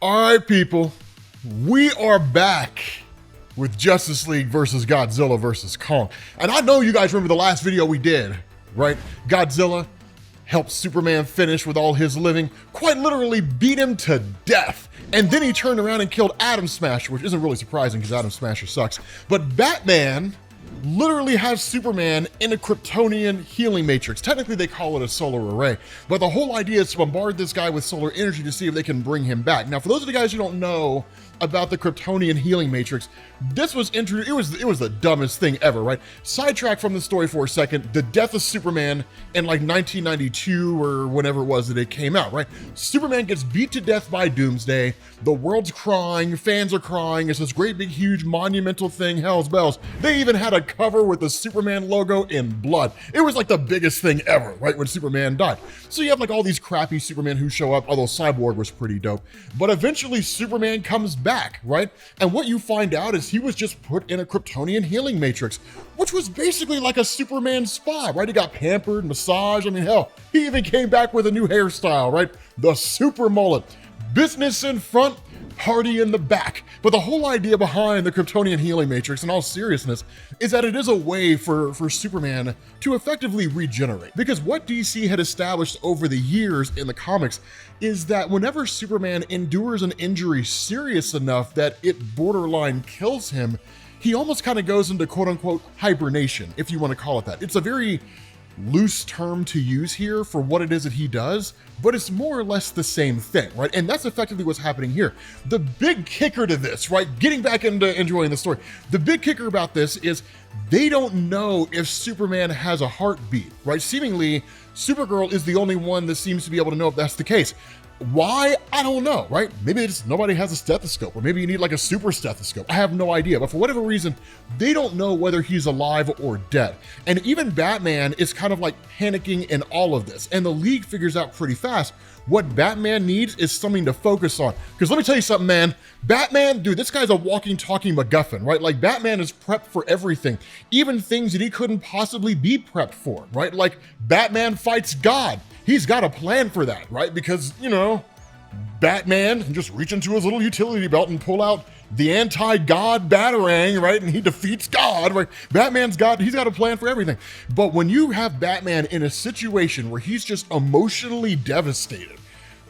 All right, people, we are back with Justice League versus Godzilla versus Kong. And I know you guys remember the last video we did, right? Godzilla helped Superman finish with all his living, quite literally beat him to death. And then he turned around and killed Atom Smasher, which isn't really surprising because Atom Smasher sucks. But Batman literally has Superman in a Kryptonian healing matrix. Technically, they call it a solar array, but the whole idea is to bombard this guy with solar energy to see if they can bring him back. Now, for those of you guys who don't know about the Kryptonian healing matrix, this was introduced, it was the dumbest thing ever, right? Sidetrack from the story for a second, the death of Superman in like 1992 or whenever it was that it came out, right? Superman gets beat to death by Doomsday, the world's crying, fans are crying, it's this great big huge monumental thing, hell's bells. They even had a cover with the Superman logo in blood. It was like the biggest thing ever, right, when Superman died. So you have like all these crappy Superman who show up, although Cyborg was pretty dope. But eventually Superman comes back, right? And what you find out is he was just put in a Kryptonian healing matrix, which was basically like a Superman spa, right? He got pampered, massaged, I mean, hell, he even came back with a new hairstyle, right? The super mullet. Business in front, party in the back. But the whole idea behind the Kryptonian healing matrix, in all seriousness, is that it is a way for Superman to effectively regenerate. Because what DC had established over the years in the comics is that whenever Superman endures an injury serious enough that it borderline kills him, he almost kind of goes into quote unquote hibernation, if you want to call it that. It's a very loose term to use here for what it is that he does, but it's more or less the same thing, right? And that's effectively what's happening here. The big kicker to this, right? Getting back into enjoying the story, the big kicker about this is they don't know if Superman has a heartbeat, right? Seemingly, Supergirl is the only one that seems to be able to know if that's the case. Why? I don't know, right? Maybe it's nobody has a stethoscope, or maybe you need like a super stethoscope. I have no idea, but for whatever reason, they don't know whether he's alive or dead. And even Batman is kind of like panicking in all of this. And the League figures out pretty fast what Batman needs is something to focus on. Because let me tell you something, man. Batman, dude, this guy's a walking, talking MacGuffin, right? Like Batman is prepped for everything, even things that he couldn't possibly be prepped for, right? Like Batman fights God. He's got a plan for that, right? Because, you know, Batman can just reach into his little utility belt and pull out the anti-God Batarang, right? And he defeats God, right? Batman's got, he's got a plan for everything. But when you have Batman in a situation where he's just emotionally devastated,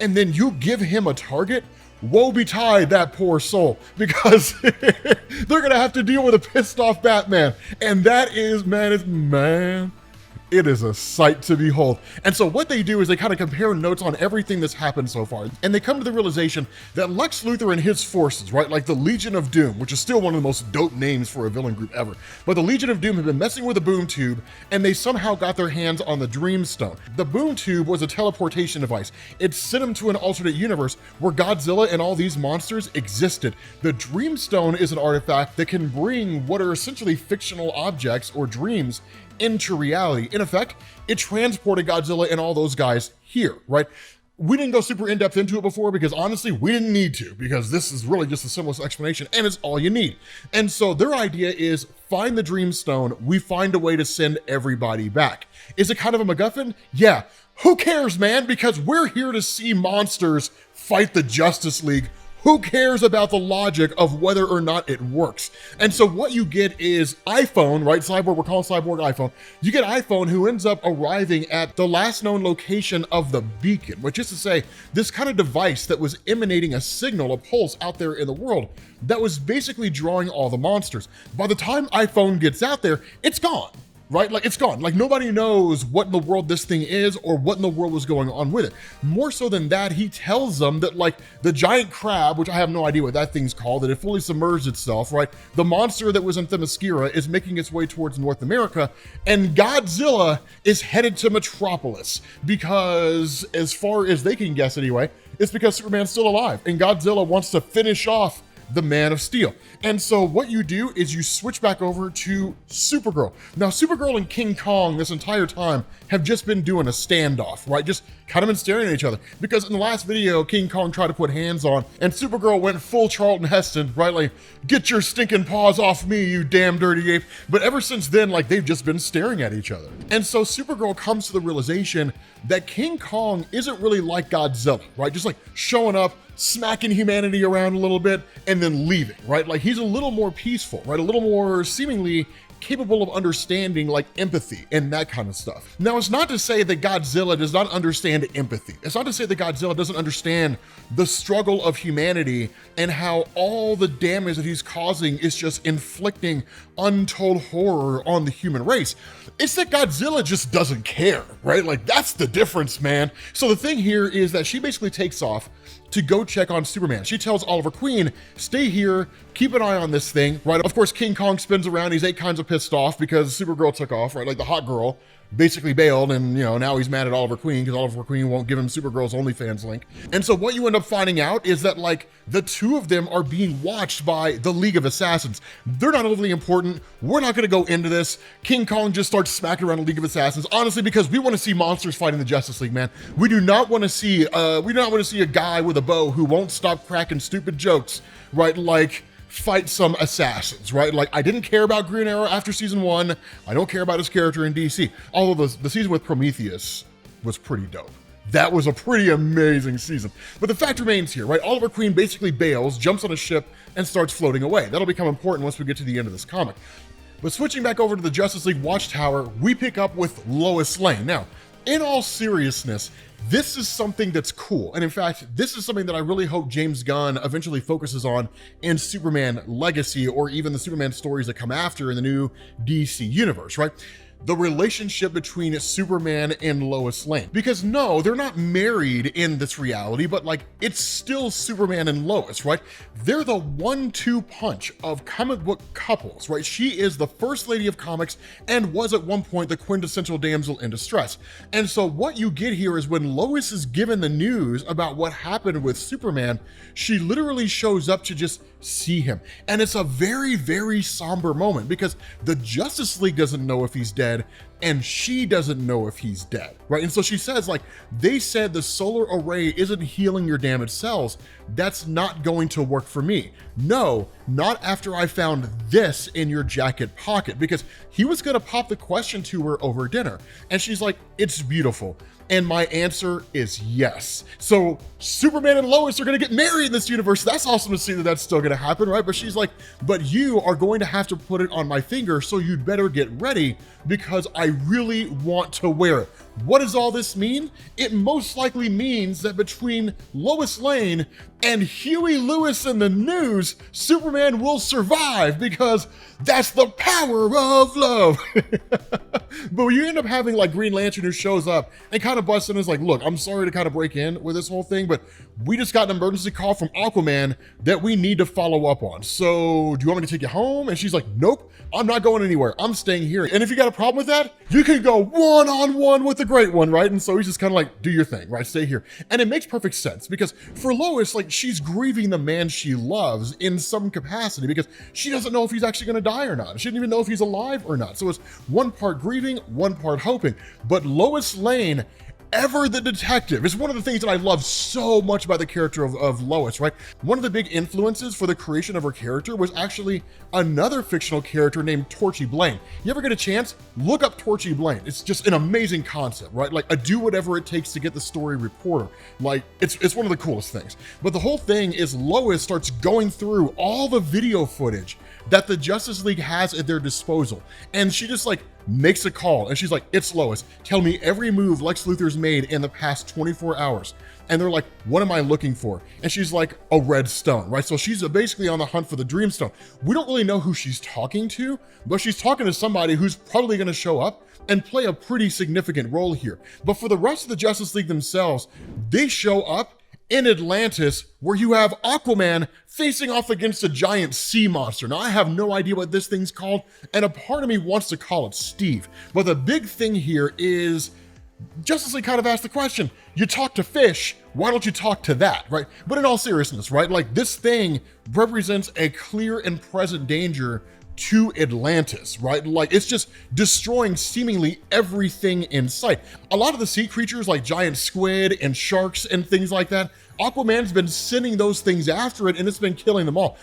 and then you give him a target, woe betide that poor soul, because they're gonna have to deal with a pissed off Batman. And that is, man, it is a sight to behold. And so what they do is they kind of compare notes on everything that's happened so far. And they come to the realization that Lex Luthor and his forces, right, like the Legion of Doom, which is still one of the most dope names for a villain group ever, but the Legion of Doom have been messing with the boom tube, and they somehow got their hands on the Dreamstone. The boom tube was a teleportation device. It sent them to an alternate universe where Godzilla and all these monsters existed. The Dreamstone is an artifact that can bring what are essentially fictional objects or dreams into reality. In effect, it transported Godzilla and all those guys here, right? We didn't go super in-depth into it before because honestly, we didn't need to, because this is really just the simplest explanation and it's all you need. And so their idea is find the Dreamstone, we find a way to send everybody back. Is it kind of a MacGuffin? Yeah. Who cares, man? Because we're here to see monsters fight the Justice League. Who cares about the logic of whether or not it works? And so what you get is iPhone, right? Cyborg, we're calling Cyborg iPhone. You get iPhone, who ends up arriving at the last known location of the beacon, which is to say, this kind of device that was emanating a signal, a pulse out there in the world that was basically drawing all the monsters. By the time iPhone gets out there, it's gone. Right? Like it's gone. Like nobody knows what in the world this thing is or what in the world was going on with it. More so than that, he tells them that like the giant crab, which I have no idea what that thing's called, that it fully submerged itself, right? The monster that was in Themyscira is making its way towards North America, and Godzilla is headed to Metropolis because, as far as they can guess anyway, it's because Superman's still alive and Godzilla wants to finish off the Man of Steel. And so what you do is you switch back over to Supergirl. Now, Supergirl and King Kong this entire time have just been doing a standoff, right? Just kind of been staring at each other. Because in the last video, King Kong tried to put hands on, and Supergirl went full Charlton Heston, right? Like, get your stinking paws off me, you damn dirty ape. But ever since then, like, they've just been staring at each other. And so Supergirl comes to the realization that King Kong isn't really like Godzilla, right? Just like showing up, smacking humanity around a little bit, and then leaving, right? Like, he's a little more peaceful, right? A little more seemingly capable of understanding like empathy and that kind of stuff. Now, it's not to say that Godzilla does not understand empathy. It's not to say that Godzilla doesn't understand the struggle of humanity and how all the damage that he's causing is just inflicting untold horror on the human race. It's that Godzilla just doesn't care, right? Like, that's the difference, man. So the thing here is that she basically takes off to go check on Superman. She tells Oliver Queen, stay here, keep an eye on this thing, right? Of course, King Kong spins around, he's 8 kinds of pissed off because Supergirl took off, right? Like the hot girl basically bailed, and now he's mad at Oliver Queen because Oliver Queen won't give him Supergirl's OnlyFans link. And so what you end up finding out is that like the two of them are being watched by the League of Assassins. They're not overly important. We're not gonna go into this. King Kong just starts smacking around the League of Assassins, honestly, because we want to see monsters fighting the Justice League, man. We do not want to see a guy with a bow who won't stop cracking stupid jokes, right? Like, fight some assassins, right? Like, I didn't care about Green Arrow after season 1. I don't care about his character in DC. Although the season with Prometheus was pretty dope. That was a pretty amazing season. But the fact remains here, right? Oliver Queen basically bails, jumps on a ship, and starts floating away. That'll become important once we get to the end of this comic. But switching back over to the Justice League Watchtower, we pick up with Lois Lane. Now, in all seriousness, this is something that's cool. And in fact, this is something that I really hope James Gunn eventually focuses on in Superman Legacy, or even the Superman stories that come after in the new DC universe, right? The relationship between Superman and Lois Lane. Because no, they're not married in this reality, but like, it's still Superman and Lois, right? They're the 1-2 punch of comic book couples, right? She is the first lady of comics and was at one point the quintessential damsel in distress. And so what you get here is when Lois is given the news about what happened with Superman, she literally shows up to just see him. And it's a very, very somber moment because the Justice League doesn't know if he's dead and she doesn't know if he's dead, right? And so she says, like, they said the solar array isn't healing your damaged cells. That's not going to work for me. No, not after I found this in your jacket pocket, because he was gonna pop the question to her over dinner. And she's like, it's beautiful. And my answer is yes. So Superman and Lois are gonna get married in this universe. That's awesome to see that that's still gonna happen, right? But she's like, but you are going to have to put it on my finger, so you'd better get ready because I really want to wear it. What does all this mean? It most likely means that between Lois Lane and Huey Lewis in the news, Superman will survive because that's the power of love. But you end up having like Green Lantern who shows up and kind of busts in and is like, look, I'm sorry to kind of break in with this whole thing, but we just got an emergency call from Aquaman that we need to follow up on. So do you want me to take you home? And she's like, nope, I'm not going anywhere. I'm staying here. And if you got a problem with that, you can go one-on-one with the great one, right? And so he's just kind of like, do your thing, right? Stay here. And it makes perfect sense because for Lois, like, she's grieving the man she loves in some capacity because she doesn't know if he's actually going to die or not. She doesn't even know if he's alive or not. So it's one part grieving, one part hoping. But Lois Lane, ever the detective, is one of the things that I love so much about the character of Lois, right? One of the big influences for the creation of her character was actually another fictional character named Torchy Blane. You ever get a chance? Look up Torchy Blane. It's just an amazing concept, right? Like a do whatever it takes to get the story reporter. Like, it's one of the coolest things. But the whole thing is Lois starts going through all the video footage that the Justice League has at their disposal. And she just like makes a call and she's like, it's Lois. Tell me every move Lex Luthor's made in the past 24 hours. And they're like, what am I looking for? And she's like, a red stone, right? So she's basically on the hunt for the Dreamstone. We don't really know who she's talking to, but she's talking to somebody who's probably gonna show up and play a pretty significant role here. But for the rest of the Justice League themselves, they show up in Atlantis, where you have Aquaman facing off against a giant sea monster. Now, I have no idea what this thing's called, and a part of me wants to call it Steve. But the big thing here is Justice League kind of asked the question, you talk to fish, why don't you talk to that, right? But in all seriousness, right, like this thing represents a clear and present danger to Atlantis, right? Like, it's just destroying seemingly everything in sight. A lot of the sea creatures like giant squid and sharks and things like that, Aquaman's been sending those things after it and it's been killing them all.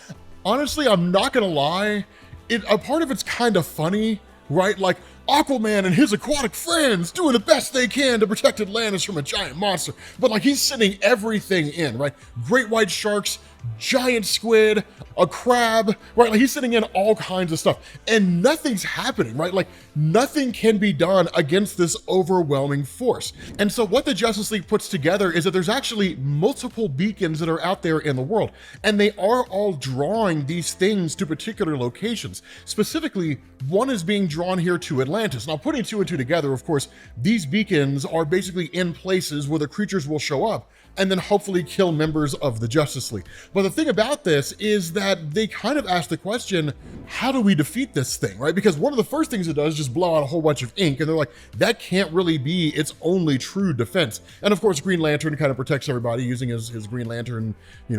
Honestly, I'm not gonna lie, a part of it's kind of funny, right? Like, Aquaman and his aquatic friends doing the best they can to protect Atlantis from a giant monster. But like, he's sending everything in, right? Great white sharks, giant squid, a crab, right? Like, he's sending in all kinds of stuff and nothing's happening, right? Like, nothing can be done against this overwhelming force. And so what the Justice League puts together is that there's actually multiple beacons that are out there in the world, and they are all drawing these things to particular locations. Specifically, one is being drawn here to Atlantis. Now, putting two and two together, of course, these beacons are basically in places where the creatures will show up and then hopefully kill members of the Justice League. But the thing about this is that they kind of ask the question, how do we defeat this thing, right? Because one of the first things it does is just blow out a whole bunch of ink, and they're like, that can't really be its only true defense. And of course, Green Lantern kind of protects everybody using his Green Lantern,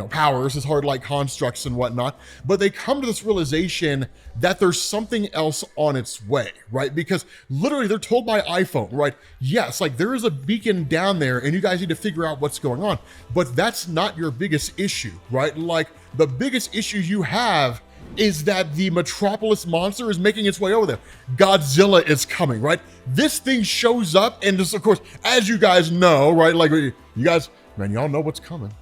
powers, his hard light constructs and whatnot. But they come to this realization that there's something else on its way, right? Because literally they're told by iPhone, right? Yes, like, there is a beacon down there and you guys need to figure out what's going on, but that's not your biggest issue, right? Like, the biggest issue you have is that the Metropolis Monster is making its way over there. Godzilla is coming, right? This thing shows up, and just, of course, as you guys know, right? Like, you guys, man, y'all know what's coming.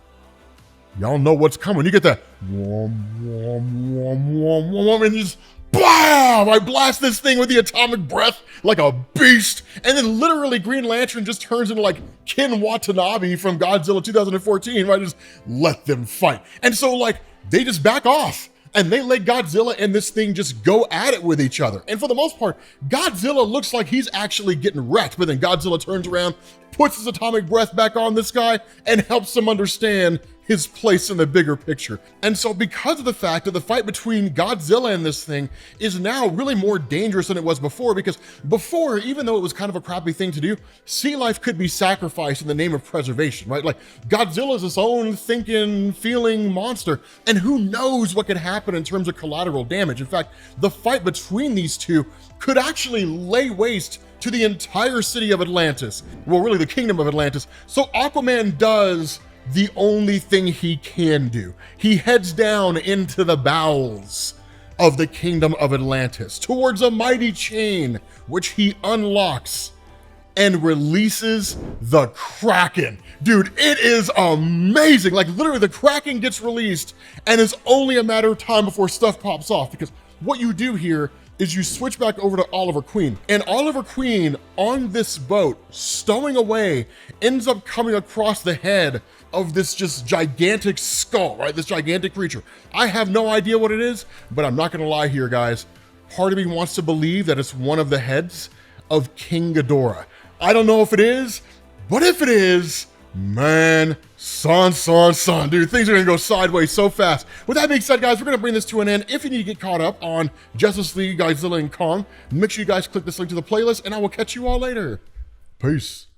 Y'all know what's coming. You get that wom, wom, wom, wom, wom, and you just bam! I blast this thing with the atomic breath like a beast, and then literally Green Lantern just turns into like Ken Watanabe from Godzilla 2014, right? Just let them fight. And so, like, they just back off and they let Godzilla and this thing just go at it with each other. And for the most part, Godzilla looks like he's actually getting wrecked, but then Godzilla turns around, puts his atomic breath back on this guy, and helps him understand his place in the bigger picture. And so because of the fact that the fight between Godzilla and this thing is now really more dangerous than it was before, because before, even though it was kind of a crappy thing to do, sea life could be sacrificed in the name of preservation, right? Like, Godzilla is its own thinking, feeling monster, and who knows what could happen in terms of collateral damage. In fact, the fight between these two could actually lay waste to the entire city of Atlantis. Well, really the kingdom of Atlantis. So Aquaman does the only thing he can do. He heads down into the bowels of the kingdom of Atlantis towards a mighty chain, which he unlocks and releases the Kraken. Dude, it is amazing. Like, literally the Kraken gets released and it's only a matter of time before stuff pops off, because what you do here is you switch back over to Oliver Queen, and Oliver Queen on this boat, stowing away, ends up coming across the head of this just gigantic skull, right? This gigantic creature. I have no idea what it is, but I'm not gonna lie here, guys. Part of me wants to believe that it's one of the heads of King Ghidorah. I don't know if it is, but if it is, man, son, dude, things are gonna go sideways so fast. With that being said, guys, we're gonna bring this to an end. If you need to get caught up on Justice League, Godzilla, and Kong, make sure you guys click this link to the playlist, and I will catch you all later. Peace.